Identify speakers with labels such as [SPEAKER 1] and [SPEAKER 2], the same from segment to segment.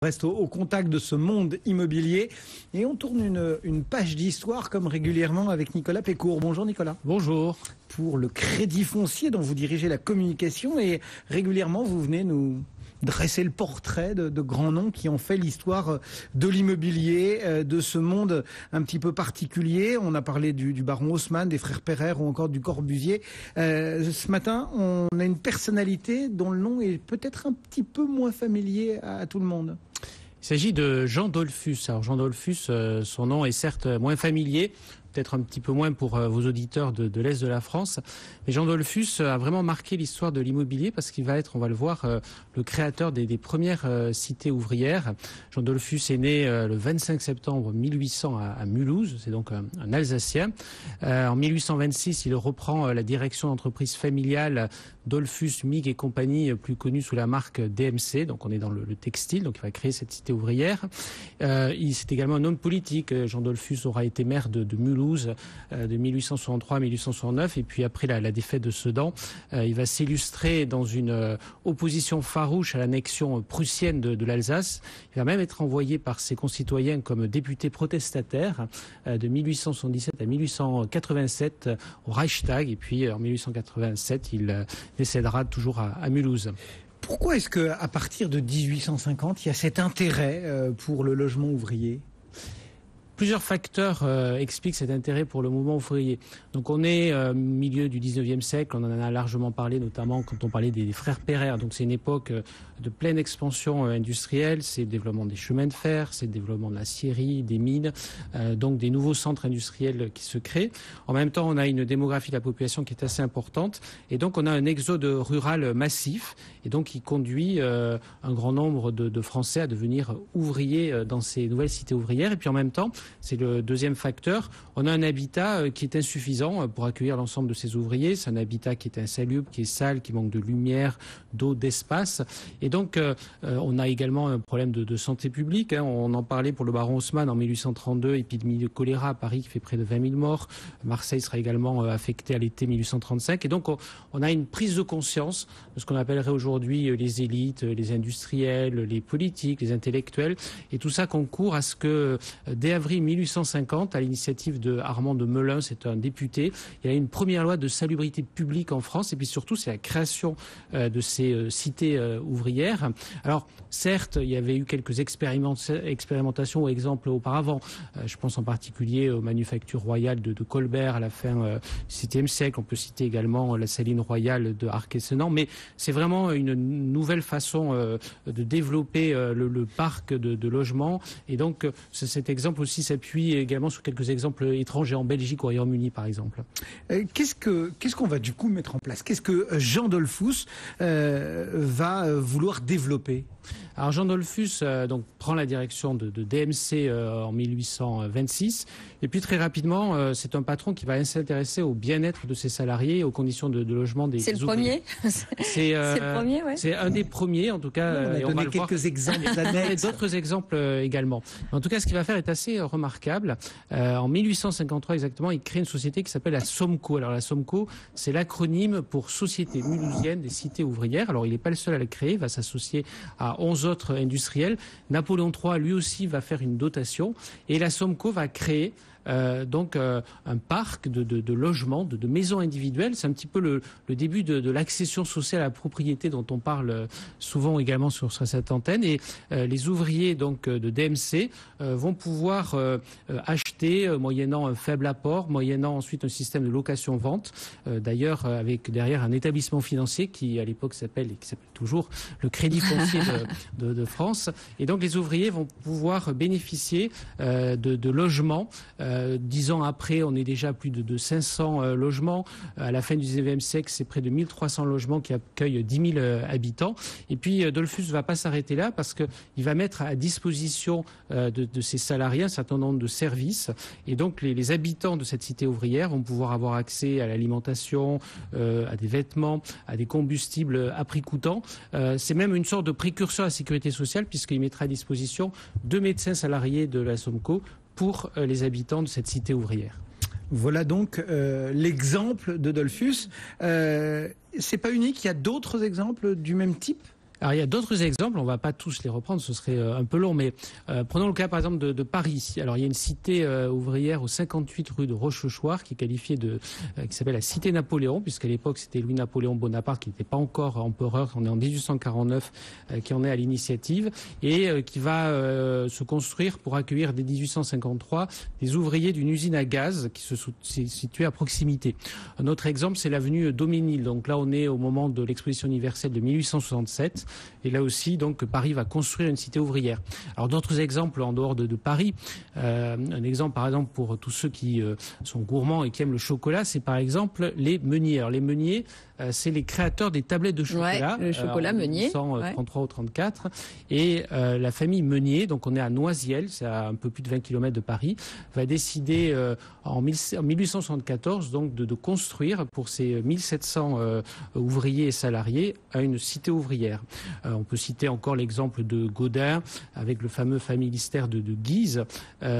[SPEAKER 1] Reste au contact de ce monde immobilier et on tourne une page d'histoire comme régulièrement avec Nicolas Pécourt. Bonjour Nicolas.
[SPEAKER 2] Bonjour.
[SPEAKER 1] Pour le Crédit Foncier dont vous dirigez la communication et régulièrement vous venez nous dresser le portrait de grands noms qui ont fait l'histoire de l'immobilier, de ce monde un petit peu particulier. On a parlé du baron Haussmann, des frères Pereire ou encore du Corbusier. Ce matin, on a une personnalité dont le nom est peut-être un petit peu moins familier à tout le monde.
[SPEAKER 2] Il s'agit de Jean Dollfus. Alors Jean Dollfus, son nom est certes moins familier, peut-être un petit peu moins pour vos auditeurs de l'Est de la France. Mais Jean Dollfus a vraiment marqué l'histoire de l'immobilier parce qu'il va être, on va le voir, le créateur des premières cités ouvrières. Jean Dollfus est né le 25 septembre 1800 à Mulhouse, c'est donc un Alsacien. En 1826, il reprend la direction d'entreprise familiale Dollfus, Mig et compagnie, plus connue sous la marque DMC. Donc on est dans le textile, donc il va créer cette cité ouvrière. C'est également un homme politique. Jean Dollfus aura été maire de Mulhouse de 1863 à 1869 et puis après la défaite de Sedan, il va s'illustrer dans une opposition farouche à l'annexion prussienne de l'Alsace. Il va même être envoyé par ses concitoyens comme député protestataire de 1877 à 1887 au Reichstag et puis en 1887 il décédera toujours à Mulhouse.
[SPEAKER 1] Pourquoi est-ce qu'à partir de 1850 il y a cet intérêt pour le logement ouvrier ?
[SPEAKER 2] Plusieurs facteurs expliquent cet intérêt pour le mouvement ouvrier. Donc on est au milieu du 19e siècle, on en a largement parlé, notamment quand on parlait des frères Pereire. Donc c'est une époque de pleine expansion industrielle, c'est le développement des chemins de fer, c'est le développement de l'acierie, des mines, donc des nouveaux centres industriels qui se créent. En même temps, on a une démographie de la population qui est assez importante et donc on a un exode rural massif et donc qui conduit un grand nombre de Français à devenir ouvriers dans ces nouvelles cités ouvrières. Et puis en même temps, c'est le deuxième facteur. On a un habitat qui est insuffisant pour accueillir l'ensemble de ces ouvriers. C'est un habitat qui est insalubre, qui est sale, qui manque de lumière, d'eau, d'espace. Et donc, on a également un problème de santé publique. On en parlait pour le baron Haussmann en 1832, épidémie de choléra à Paris qui fait près de 20 000 morts. Marseille sera également affectée à l'été 1835. Et donc, on a une prise de conscience de ce qu'on appellerait aujourd'hui les élites, les industriels, les politiques, les intellectuels. Et tout ça concourt à ce que, dès avril 1850, à l'initiative de Armand de Melun, c'est un député, il y a une première loi de salubrité publique en France et puis surtout c'est la création de ces cités ouvrières. Alors certes, il y avait eu quelques expérimentations ou exemples auparavant. Je pense en particulier aux manufactures royales de Colbert à la fin du XVIIe siècle. On peut citer également la saline royale de Arc-et-Senans, mais c'est vraiment une nouvelle façon de développer le parc de logements et donc cet exemple aussi s'appuie également sur quelques exemples étrangers en Belgique ou au Royaume-Uni par exemple.
[SPEAKER 1] Qu'est-ce qu'on va du coup mettre en place ? Qu'est-ce que Jean Dollfus va vouloir développer ?
[SPEAKER 2] Alors Jean Dollfus donc prend la direction de DMC en 1826 et puis très rapidement c'est un patron qui va s'intéresser au bien-être de ses salariés et aux conditions de logement des ouvriers.
[SPEAKER 3] C'est le premier, ouais.
[SPEAKER 2] C'est un des premiers en tout cas.
[SPEAKER 1] On a donné quelques exemples annexes.
[SPEAKER 2] D'autres exemples également. En tout cas, ce qu'il va faire est assez remarquable. En 1853 exactement, il crée une société qui s'appelle la SOMCO. Alors la SOMCO, c'est l'acronyme pour Société mulhousienne des cités ouvrières. Alors il n'est pas le seul à la créer, il va s'associer à 11 autres industriels. Napoléon III, lui aussi, va faire une dotation. Et la SOMCO va créer donc un parc de logements, de maisons individuelles. C'est un petit peu le début de l'accession sociale à la propriété dont on parle souvent également sur cette antenne. Et les ouvriers donc de DMC vont pouvoir acheter moyennant un faible apport, moyennant ensuite un système de location-vente. D'ailleurs, avec derrière un établissement financier qui à l'époque s'appelle et qui s'appelle toujours le Crédit Foncier de France. Et donc les ouvriers vont pouvoir bénéficier de logements. 10 ans après, on est déjà à plus de 500 logements. À la fin du 19e siècle, c'est près de 1300 logements qui accueillent 10 000 habitants. Et puis, Dollfus ne va pas s'arrêter là parce qu'il va mettre à disposition de ses salariés un certain nombre de services. Et donc, les habitants de cette cité ouvrière vont pouvoir avoir accès à l'alimentation, à des vêtements, à des combustibles à prix coûtant. C'est même une sorte de précurseur à la sécurité sociale puisqu'il mettra à disposition 2 médecins salariés de la SOMCO pour les habitants de cette cité ouvrière.
[SPEAKER 1] Voilà donc l'exemple de Dollfus. C'est pas unique, il y a d'autres exemples du même type ?
[SPEAKER 2] Alors il y a d'autres exemples, on ne va pas tous les reprendre, ce serait un peu long, mais prenons le cas par exemple de Paris. Alors il y a une cité ouvrière au 58 rue de Rochechouart qui est qualifiée qui s'appelle la cité Napoléon, puisqu'à l'époque c'était Louis-Napoléon Bonaparte qui n'était pas encore empereur, on est en 1849, qui en est à l'initiative et qui va se construire pour accueillir dès 1853 des ouvriers d'une usine à gaz qui se situait à proximité. Un autre exemple, c'est l'avenue Daumesnil. Donc là on est au moment de l'exposition universelle de 1867. Et là aussi, donc, Paris va construire une cité ouvrière. Alors, d'autres exemples en dehors de Paris. Un exemple, par exemple, pour tous ceux qui sont gourmands et qui aiment le chocolat, c'est par exemple les meuniers. Alors, les meuniers, c'est les créateurs des tablettes de chocolat.
[SPEAKER 3] Ouais, le chocolat Meunier.
[SPEAKER 2] 1933 ou 34. Et la famille Meunier, donc on est à Noisiel, c'est à un peu plus de 20 km de Paris, va décider en 1874 donc de construire pour ces 1700 ouvriers et salariés une cité ouvrière. On peut citer encore l'exemple de Gaudin avec le fameux familistère de Guise.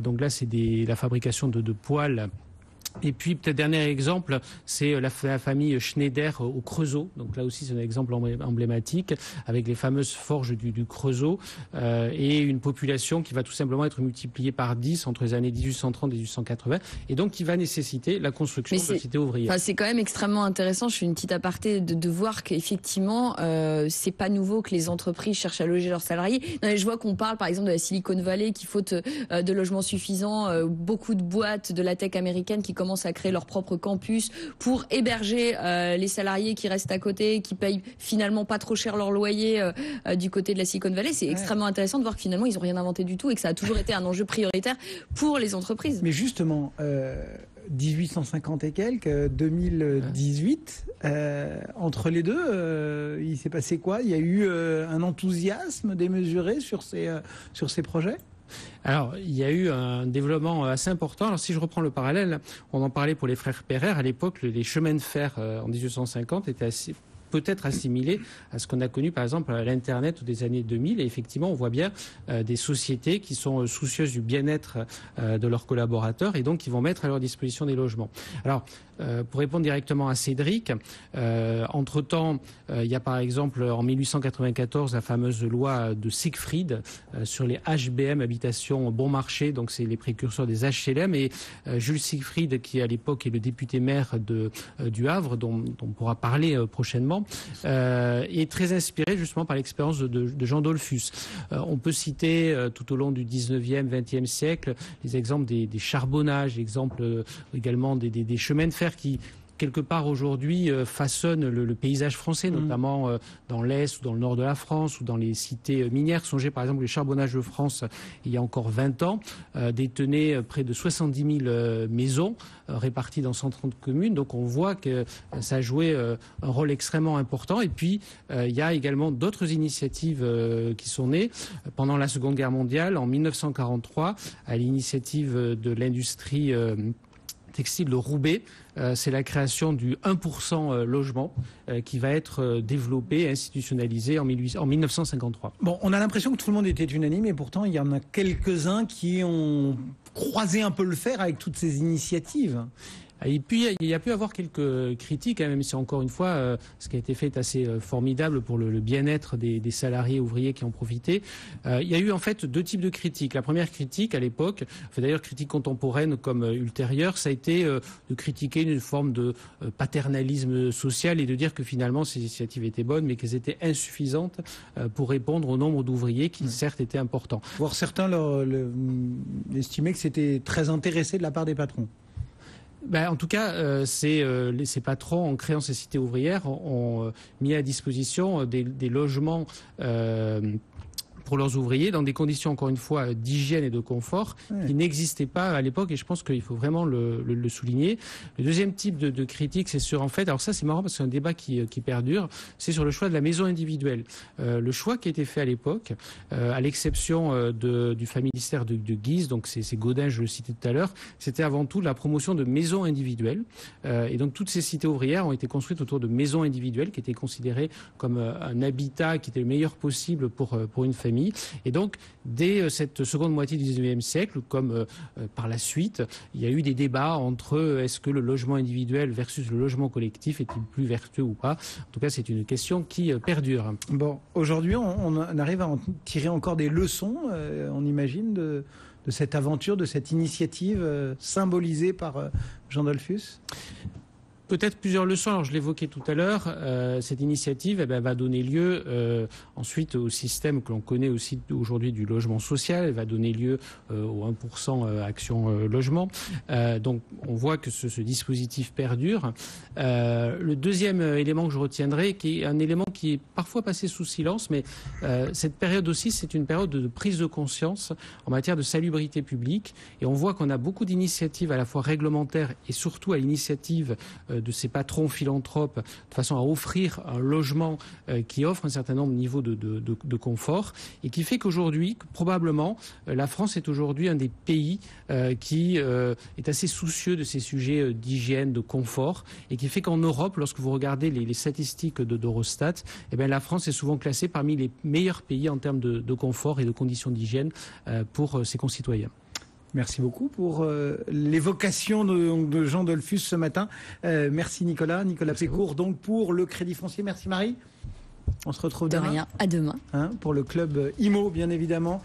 [SPEAKER 2] Donc là, c'est la fabrication de poêles. Et puis, peut-être dernier exemple, c'est la famille Schneider au Creusot. Donc là aussi, c'est un exemple emblématique avec les fameuses forges du Creusot et une population qui va tout simplement être multipliée par 10 entre les années 1830 et 1880 et donc qui va nécessiter la construction de cités ouvrières.
[SPEAKER 3] C'est quand même extrêmement intéressant. Je fais une petite aparté de voir qu'effectivement, c'est pas nouveau que les entreprises cherchent à loger leurs salariés. Non, mais je vois qu'on parle par exemple de la Silicon Valley qui, faute de logements suffisants, beaucoup de boîtes de la tech américaine qui commencent à créer leur propre campus pour héberger les salariés qui restent à côté, qui payent finalement pas trop cher leur loyer du côté de la Silicon Valley. C'est extrêmement intéressant de voir que finalement ils n'ont rien inventé du tout et que ça a toujours été un enjeu prioritaire pour les entreprises.
[SPEAKER 1] Mais justement, 1850 et quelques, 2018, entre les deux, il s'est passé quoi? Il y a eu un enthousiasme démesuré sur ces projets?
[SPEAKER 2] Alors, il y a eu un développement assez important. Alors, si je reprends le parallèle, on en parlait pour les frères Pereire. À l'époque, les chemins de fer en 1850 étaient peut-être assimilé à ce qu'on a connu par exemple à l'Internet des années 2000. Et effectivement, on voit bien des sociétés qui sont soucieuses du bien-être de leurs collaborateurs et donc qui vont mettre à leur disposition des logements. Alors, pour répondre directement à Cédric, entre-temps, il y a par exemple en 1894 la fameuse loi de Siegfried sur les HBM, habitations bon marché, donc c'est les précurseurs des HLM. Et Jules Siegfried, qui à l'époque est le député maire du Havre, dont on pourra parler prochainement, est très inspiré justement par l'expérience de Jean Dollfus. On peut citer tout au long du 19e, 20e siècle les exemples des charbonnages, l'exemple également des chemins de fer qui quelque part aujourd'hui façonnent le paysage français, notamment dans l'Est ou dans le nord de la France ou dans les cités minières. Songez par exemple les charbonnages de France, il y a encore 20 ans, détenaient près de 70 000 maisons réparties dans 130 communes. Donc on voit que ça a joué un rôle extrêmement important. Et puis il y a également d'autres initiatives qui sont nées pendant la Seconde Guerre mondiale, en 1943, à l'initiative de l'industrie textile de Roubaix. C'est la création du 1% logement qui va être développé et institutionnalisé en 1953.
[SPEAKER 1] Bon, on a l'impression que tout le monde était unanime et pourtant il y en a quelques-uns qui ont croisé un peu le fer avec toutes ces initiatives.
[SPEAKER 2] Et puis, il y a pu avoir quelques critiques, hein, même si encore une fois, ce qui a été fait est assez formidable pour le bien-être des salariés ouvriers qui en profitaient. Il y a eu en fait deux types de critiques. La première critique à l'époque, d'ailleurs critique contemporaine comme ultérieure, ça a été de critiquer une forme de paternalisme social et de dire que finalement ces initiatives étaient bonnes, mais qu'elles étaient insuffisantes pour répondre au nombre d'ouvriers qui certes étaient importants.
[SPEAKER 1] Voire certains estimaient que c'était très intéressé de la part des patrons.
[SPEAKER 2] En tout cas, ces patrons, en créant ces cités ouvrières, ont mis à disposition des logements pour leurs ouvriers dans des conditions, encore une fois, d'hygiène et de confort qui n'existaient pas à l'époque, et je pense qu'il faut vraiment le souligner. Le deuxième type de critique, c'est sur, en fait, alors ça c'est marrant parce que c'est un débat qui perdure, c'est sur le choix de la maison individuelle. Le choix qui a été fait à l'époque, à l'exception du familistère de Guise, donc c'est Gaudin, je le citais tout à l'heure, c'était avant tout la promotion de maisons individuelles. Et donc toutes ces cités ouvrières ont été construites autour de maisons individuelles qui étaient considérées comme un habitat qui était le meilleur possible pour une famille. famille. Et donc, dès cette seconde moitié du XIXe siècle, comme par la suite, il y a eu des débats entre est-ce que le logement individuel versus le logement collectif est-il plus vertueux ou pas. En tout cas, c'est une question qui perdure.
[SPEAKER 1] Bon, aujourd'hui, on arrive à en tirer encore des leçons, on imagine, de cette aventure, de cette initiative symbolisée par Jean Dollfus.
[SPEAKER 2] Peut-être plusieurs leçons. Alors, je l'évoquais tout à l'heure. Cette initiative va donner lieu ensuite au système que l'on connaît aussi aujourd'hui du logement social. Elle va donner lieu au 1% Action Logement. Donc, on voit que ce dispositif perdure. Le deuxième élément que je retiendrai, qui est un élément qui est parfois passé sous silence, mais cette période aussi, c'est une période de prise de conscience en matière de salubrité publique. Et on voit qu'on a beaucoup d'initiatives à la fois réglementaires et surtout à l'initiative de ces patrons philanthropes de façon à offrir un logement qui offre un certain nombre de niveaux de confort et qui fait qu'aujourd'hui, probablement, la France est aujourd'hui un des pays qui est assez soucieux de ces sujets d'hygiène, de confort et qui fait qu'en Europe, lorsque vous regardez les statistiques d'Eurostat, la France est souvent classée parmi les meilleurs pays en termes de confort et de conditions d'hygiène pour ses concitoyens.
[SPEAKER 1] Merci beaucoup pour l'évocation de Jean Dollfus ce matin. Merci Nicolas Pécourt donc pour le Crédit Foncier. Merci Marie. On se retrouve demain.
[SPEAKER 3] De rien, à demain.
[SPEAKER 1] Pour le club IMO bien évidemment.